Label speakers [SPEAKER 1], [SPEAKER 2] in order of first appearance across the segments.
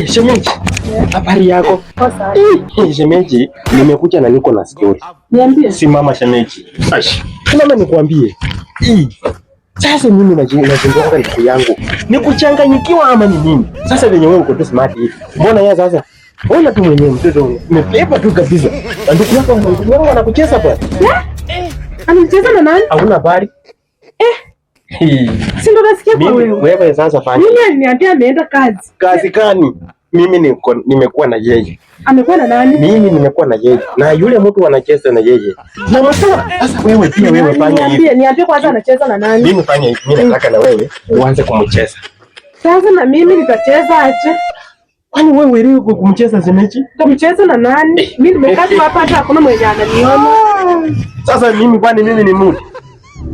[SPEAKER 1] Shemeji. Habari yako? Shemeji, nimekuja na niko na story.
[SPEAKER 2] Niambie.
[SPEAKER 1] Simama shemeji. Simama nikwambie. Sasa mimi najua ndugu yangu. Ni kuchanganyikiwa ama ni nini? Sasa venye wewe uko tu smart hivi. Mbona yeye sasa? Ona tu mwenyewe mtoto umepepa tu kabisa. Ndugu yako anakucheza bwana.
[SPEAKER 2] Anacheza na nani?
[SPEAKER 1] Hauna habari?
[SPEAKER 2] Si ndo nasikia kwa wewe.
[SPEAKER 1] Wewe sasa fanya.
[SPEAKER 2] Mimi aliniambia ameenda kazi.
[SPEAKER 1] Kazi gani? Mimi nimekuwa na yeye.
[SPEAKER 2] Amekuwa na nani?
[SPEAKER 1] Mimi nimekuwa na yeye. Na yule mtu anacheza na yeye. Na mtoa. Sasa wewe pia wewe fanya hivi.
[SPEAKER 2] Niambie kwanza anacheza na nani?
[SPEAKER 1] Mimi fanya hivi. Mimi nataka na wewe uanze kumcheza.
[SPEAKER 2] Sasa na mimi nitacheza aje?
[SPEAKER 1] Kwani wewe wewe kumcheza shemeji?
[SPEAKER 2] Kumcheza na nani? Mimi nimekaa tu hapa hata hakuna mwenye ananiona.
[SPEAKER 1] Sasa mimi kwani mimi ni mtu?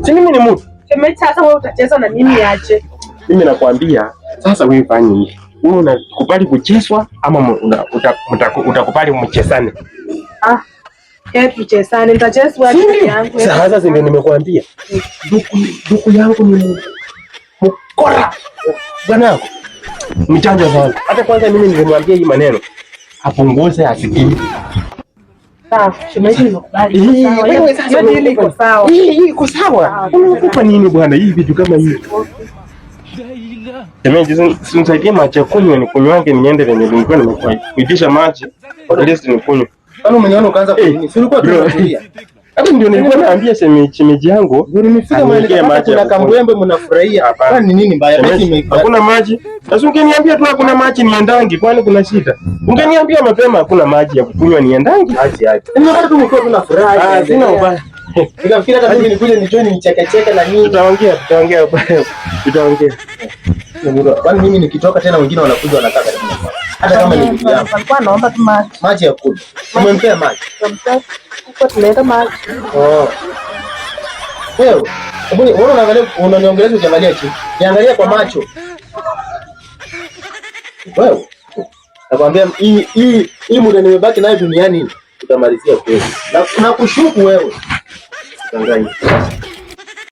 [SPEAKER 1] Si mimi ni mtu.
[SPEAKER 2] Shemeji, sasa wewe utacheza na mimi aje?
[SPEAKER 1] Mimi nakwambia sasa wewe fanya hivi. Wewe unakubali kuchezwa ama utakubali mchezane?
[SPEAKER 2] Tuchezane, nitachezwa peke yangu.
[SPEAKER 1] Sasa ndio nimekuambia. Ndugu yangu ni mkora. Bwana mchanja sana. Hata kwanza mimi nilimwambia hii maneno apunguze asikii.
[SPEAKER 2] Sawa, shemeji nimekubali.
[SPEAKER 1] Wewe sasa
[SPEAKER 2] ndio iko sawa.
[SPEAKER 1] Hii iko sawa. Unakupa nini bwana hii vitu kama hivi? Shemeji, nisaidie maji ya kunywa nikunywange niende venye nilikuwa nimekuitisha maji. At least nikunywe.
[SPEAKER 3] Kwani umeniona ukaanza kunini? Si ulikuwa tunafikiria.
[SPEAKER 1] Hata ndio nilikuwa naambia shemeji yangu.
[SPEAKER 3] Ndio nimefika mahali kama kuna kambwembe mnafurahia. Kwani nini mbaya?
[SPEAKER 1] Hakuna maji. Sasa ungeniambia tu hakuna maji niendangi, kwani kuna shida? Ungeniambia mapema hakuna maji ya kunywa niendangi.
[SPEAKER 3] Aje. Nimepata tu mko tunafurahi.
[SPEAKER 1] Sina ubaya.
[SPEAKER 3] Nikafikiri hata mimi nikuje nijoin nicheke na nini.
[SPEAKER 1] Tutaongea.
[SPEAKER 3] Kwani mimi nikitoka tena wengine wanakuja wanataka nini? Hata kama ni bibi yangu.
[SPEAKER 2] Alikuwa anaomba tu maji.
[SPEAKER 3] Maji ya kunywa. Umempea maji?
[SPEAKER 2] Kwa tunaenda maji.
[SPEAKER 3] Wewe, mbona unaangalia unaniongeleza ukiangalia chini? Niangalia kwa macho. Wewe. Nakwambia hii muda nimebaki nayo duniani utamalizia kweli. Na kushuku wewe. Tanzania.